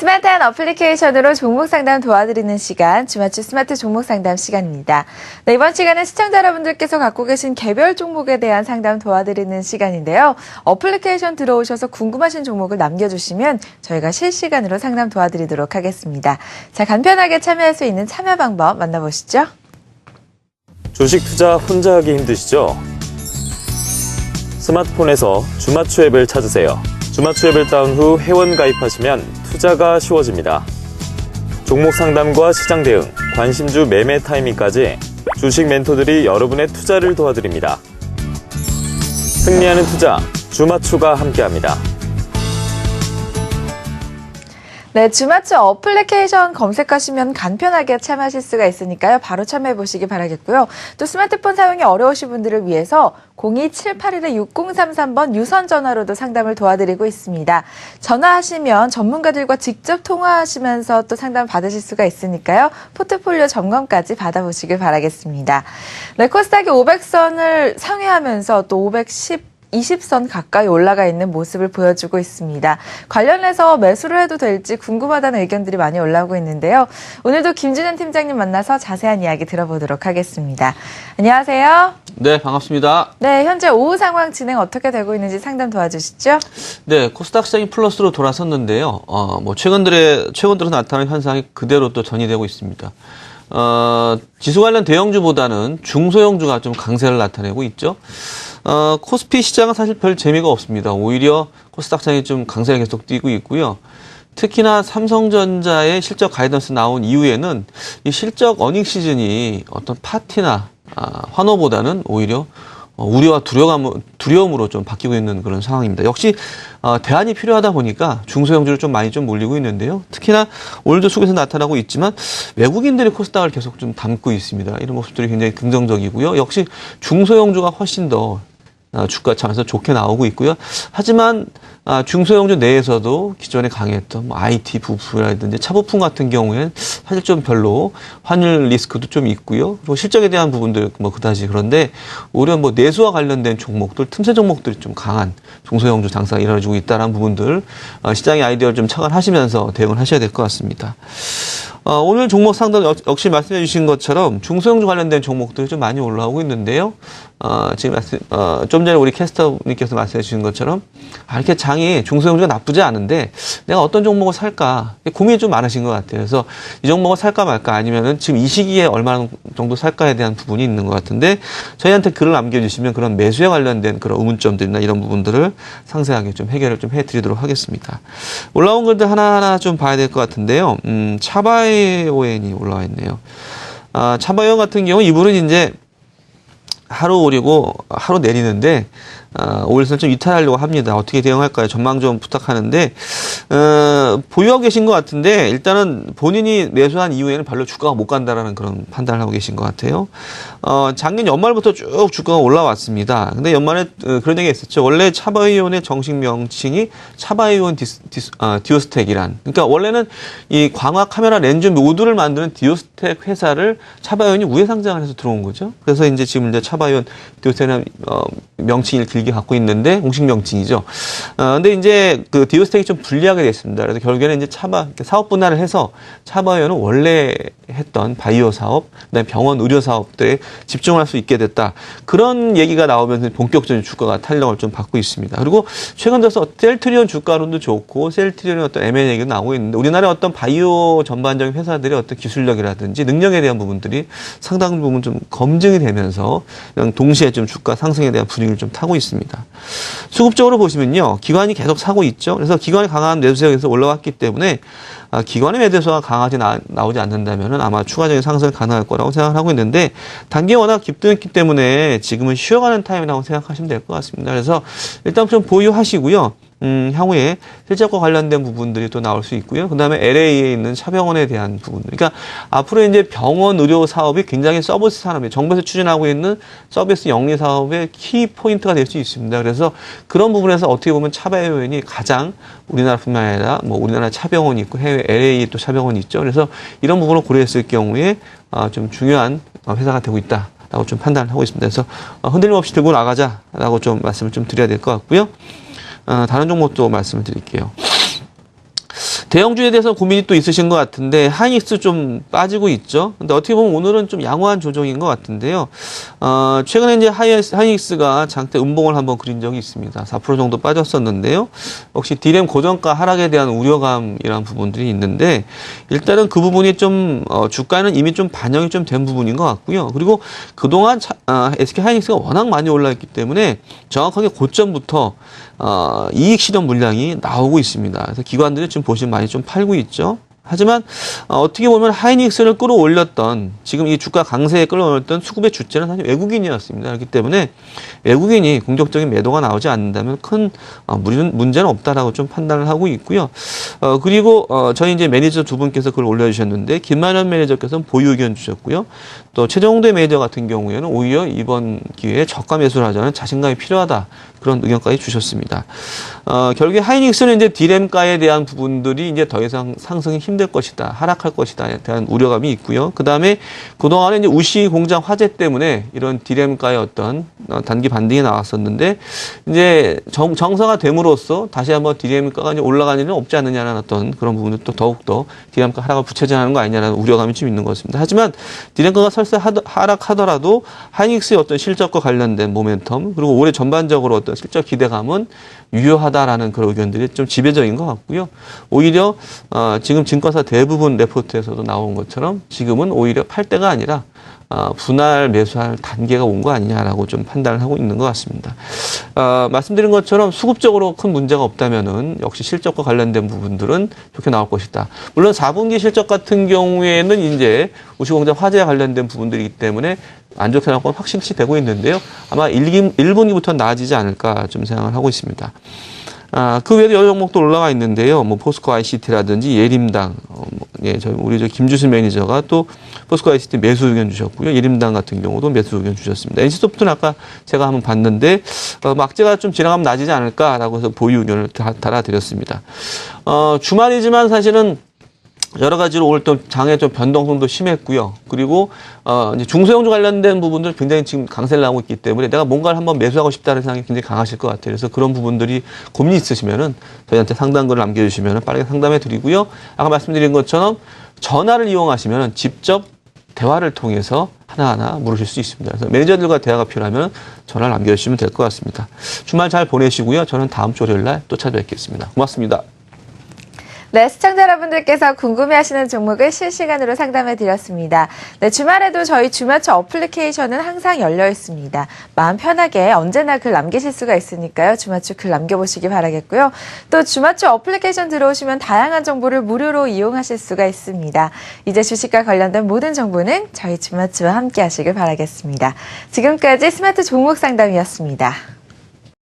스마트한 어플리케이션으로 종목 상담 도와드리는 시간, 주맞춤 스마트 종목 상담 시간입니다. 네, 이번 시간은 시청자 여러분들께서 갖고 계신 개별 종목에 대한 상담 도와드리는 시간인데요. 어플리케이션 들어오셔서 궁금하신 종목을 남겨주시면 저희가 실시간으로 상담 도와드리도록 하겠습니다. 자, 간편하게 참여할 수 있는 참여 방법 만나보시죠. 주식 투자 혼자 하기 힘드시죠? 스마트폰에서 주맞추 앱을 찾으세요. 주맞추 앱을 다운 후 회원 가입하시면 투자가 쉬워집니다. 종목 상담과 시장 대응, 관심주 매매 타이밍까지 주식 멘토들이 여러분의 투자를 도와드립니다. 승리하는 투자, 주맞추가 함께합니다. 네, 주맞춤 어플리케이션 검색하시면 간편하게 참여하실 수가 있으니까요. 바로 참여해 보시기 바라겠고요. 또 스마트폰 사용이 어려우신 분들을 위해서 02781-6033번 유선 전화로도 상담을 도와드리고 있습니다. 전화하시면 전문가들과 직접 통화하시면서 또 상담 받으실 수가 있으니까요. 포트폴리오 점검까지 받아보시길 바라겠습니다. 네, 코스닥이 500선을 상회하면서 또 20선 가까이 올라가 있는 모습을 보여주고 있습니다. 관련해서 매수를 해도 될지 궁금하다는 의견들이 많이 올라오고 있는데요. 오늘도 김준현 팀장님 만나서 자세한 이야기 들어보도록 하겠습니다. 안녕하세요. 네, 반갑습니다. 네, 현재 오후 상황 진행 어떻게 되고 있는지 상담 도와주시죠. 네, 코스닥 시장이 플러스로 돌아섰는데요. 최근 들어 나타나는 현상이 그대로 또 전이되고 있습니다. 지수 관련 대형주보다는 중소형주가 좀 강세를 나타내고 있죠. 코스피 시장은 사실 별 재미가 없습니다. 오히려 코스닥 시장이 좀 강세가 계속 뛰고 있고요. 특히나 삼성전자의 실적 가이던스 나온 이후에는 이 실적 어닝 시즌이 어떤 파티나 환호보다는 오히려 우려와 두려움으로 좀 바뀌고 있는 그런 상황입니다. 역시 대안이 필요하다 보니까 중소형주를 좀 많이 좀 몰리고 있는데요. 특히나 오늘도 수급에서 나타나고 있지만 외국인들이 코스닥을 계속 좀 담고 있습니다. 이런 모습들이 굉장히 긍정적이고요. 역시 중소형주가 훨씬 더 주가 차원에서 좋게 나오고 있고요. 하지만 중소형주 내에서도 기존에 강했던 IT 부품이라든지 차부품 같은 경우에는 사실 좀 별로 환율 리스크도 좀 있고요. 그리고 실적에 대한 부분들 그다지 그런데 오히려 내수와 관련된 종목들, 틈새 종목들이 좀 강한 중소형주 장사가 이루어지고 있다는 부분들 시장의 아이디어를 좀 착안하시면서 대응을 하셔야 될 것 같습니다. 오늘 종목 상담 역시 말씀해 주신 것처럼 중소형주 관련된 종목들이 좀 많이 올라오고 있는데요. 지금 좀 전에 우리 캐스터님께서 말씀해 주신 것처럼 이렇게 장이 중소형주가 나쁘지 않은데 내가 어떤 종목을 살까 고민이 좀 많으신 것 같아요. 그래서 이 종목을 살까 말까 아니면은 지금 이 시기에 얼마나 정도 살까에 대한 부분이 있는 것 같은데 저희한테 글을 남겨주시면 그런 매수에 관련된 그런 의문점들이나 이런 부분들을 상세하게 좀 해결을 좀 해드리도록 하겠습니다. 올라온 것들 하나하나 좀 봐야 될 것 같은데요. 차바이오엔이 올라와 있네요. 차바이오엔 같은 경우 이분은 이제 하루 오르고 하루 내리는데 오일선을 좀 이탈하려고 합니다. 어떻게 대응할까요? 전망 좀 부탁하는데 보유하고 계신 것 같은데 일단은 본인이 매수한 이후에는 별로 주가가 못 간다라는 그런 판단을 하고 계신 것 같아요. 작년 연말부터 쭉 주가가 올라왔습니다. 근데 연말에 그런 얘기가 있었죠. 원래 차바이온의 정식 명칭이 차바이온 디오스텍이란. 그러니까 원래는 이 광학 카메라 렌즈 모듈을 만드는 디오스텍 회사를 차바이온이 우회 상장을 해서 들어온 거죠. 그래서 이제 지금 이제 차바이온 디오스텍이라는 명칭을 길게 갖고 있는데 공식 명칭이죠. 근데 이제 그 디오스텍이 좀 불리하게 됐습니다. 그래서 결국에는 이제 사업 분할을 해서 차바이오는 원래 했던 바이오 사업, 그다음에 병원 의료 사업들에 집중할 수 있게 됐다. 그런 얘기가 나오면서 본격적인 주가가 탄력을 좀 받고 있습니다. 그리고 최근 들어서 셀트리온 주가론도 좋고 셀트리온의 어떤 M&A 얘기도 나오고 있는데 우리나라의 어떤 바이오 전반적인 회사들의 어떤 기술력이라든지 능력에 대한 부분들이 상당 부분 좀 검증이 되면서 동시에 좀 주가 상승에 대한 분위기를 좀 타고 있습니다. 수급적으로 보시면요. 기관이 계속 사고 있죠. 그래서 기관이 강한 매수세에서 올라왔기 때문에 기관의 매도세가 강하지 나오지 않는다면 아마 추가적인 상승이 가능할 거라고 생각을 하고 있는데 단기에 워낙 급등했기 때문에 지금은 쉬어가는 타임이라고 생각하시면 될 것 같습니다. 그래서 일단 좀 보유하시고요. 향후에 실적과 관련된 부분들이 또 나올 수 있고요. 그 다음에 LA에 있는 차병원에 대한 부분들. 그러니까 앞으로 이제 병원 의료 사업이 굉장히 서비스 산업이 정부에서 추진하고 있는 서비스 영리 사업의 키 포인트가 될 수 있습니다. 그래서 그런 부분에서 어떻게 보면 차바이오엔이 가장 우리나라뿐만 아니라 우리나라 차병원이 있고 해외 LA에 또 차병원이 있죠. 그래서 이런 부분을 고려했을 경우에 좀 중요한 회사가 되고 있다. 라고 좀 판단을 하고 있습니다. 그래서 흔들림 없이 들고 나가자라고 좀 말씀을 좀 드려야 될 것 같고요. 다른 종목도 말씀을 드릴게요. 대형주에 대해서 고민이 또 있으신 것 같은데 하이닉스 좀 빠지고 있죠. 근데 어떻게 보면 오늘은 좀 양호한 조정인 것 같은데요. 최근에 이제 하이닉스가 장대 음봉을 한번 그린 적이 있습니다. 4% 정도 빠졌었는데요. 역시 D램 고정가 하락에 대한 우려감이라는 부분들이 있는데 일단은 그 부분이 좀 주가는 이미 좀 반영이 좀 된 부분인 것 같고요. 그리고 그동안 SK 하이닉스가 워낙 많이 올라있기 때문에 정확하게 고점부터 이익 실현 물량이 나오고 있습니다. 그래서 기관들이 지금 보시면 많이 좀 팔고 있죠. 하지만 어떻게 보면 하이닉스를 끌어올렸던 지금 이 주가 강세에 끌어올렸던 수급의 주체는 사실 외국인이었습니다. 그렇기 때문에 외국인이 공격적인 매도가 나오지 않는다면 큰 문제는 없다라고 좀 판단을 하고 있고요. 그리고 저희 이제 매니저 두 분께서 그걸 올려주셨는데 김만현 매니저께서는 보유 의견 주셨고요. 또 최정대 매니저 같은 경우에는 오히려 이번 기회에 저가 매수를 하자는 자신감이 필요하다. 그런 의견까지 주셨습니다. 결국에 하이닉스는 이제 D램가에 대한 부분들이 이제 더 이상 상승이 힘들 것이다, 하락할 것이다에 대한 우려감이 있고요. 그 다음에 그동안에 이제 우시 공장 화재 때문에 이런 D램가의 어떤 단기 반등이 나왔었는데 이제 정상화 됨으로써 다시 한번 D램가가 이제 올라가는 일은 없지 않느냐는 어떤 그런 부분들 또 더욱더 D램가 하락을 부채질하는 거 아니냐는 우려감이 좀 있는 것 같습니다. 하지만 D램가가 설사 하락하더라도 하이닉스의 어떤 실적과 관련된 모멘텀 그리고 올해 전반적으로 어떤 실적 기대감은 유효하다라는 그런 의견들이 좀 지배적인 것 같고요. 오히려 지금 증권사 대부분 레포트에서도 나온 것처럼 지금은 오히려 팔 때가 아니라 분할 매수할 단계가 온 거 아니냐라고 좀 판단을 하고 있는 것 같습니다. 말씀드린 것처럼 수급적으로 큰 문제가 없다면은 역시 실적과 관련된 부분들은 좋게 나올 것이다. 물론 4분기 실적 같은 경우에는 이제 우시공장 화재와 관련된 부분들이기 때문에 안 좋게 나올 건 확실시 되고 있는데요. 아마 1분기부터 나아지지 않을까 좀 생각을 하고 있습니다. 그 외에도 여러 종목도 올라가 있는데요. 뭐 포스코 ICT라든지 예림당, 우리 김주순 매니저가 또 포스코 ICT 매수 의견 주셨고요. 예림당 같은 경우도 매수 의견 주셨습니다. NC소프트는 아까 제가 한번 봤는데 막재가 좀 지나가면 나아지지 않을까라고 해서 보유 의견을 달아드렸습니다. 주말이지만 사실은 여러 가지로 오늘 또 장의 좀 변동성도 심했고요. 그리고 이제 중소형주 관련된 부분들 굉장히 지금 강세를 나오고 있기 때문에 내가 뭔가를 한번 매수하고 싶다는 생각이 굉장히 강하실 것 같아요. 그래서 그런 부분들이 고민이 있으시면은 저희한테 상담글을 남겨주시면은 빠르게 상담해 드리고요. 아까 말씀드린 것처럼 전화를 이용하시면은 직접 대화를 통해서 하나하나 물으실 수 있습니다. 그래서 매니저들과 대화가 필요하면 전화를 남겨주시면 될 것 같습니다. 주말 잘 보내시고요. 저는 다음 주 월요일 날 또 찾아뵙겠습니다. 고맙습니다. 네, 시청자 여러분들께서 궁금해하시는 종목을 실시간으로 상담해 드렸습니다. 네, 주말에도 저희 주맞춰 어플리케이션은 항상 열려 있습니다. 마음 편하게 언제나 글 남기실 수가 있으니까요. 주맞춰 글 남겨보시기 바라겠고요. 또 주맞춰 어플리케이션 들어오시면 다양한 정보를 무료로 이용하실 수가 있습니다. 이제 주식과 관련된 모든 정보는 저희 주맞춰와 함께 하시길 바라겠습니다. 지금까지 스마트 종목 상담이었습니다.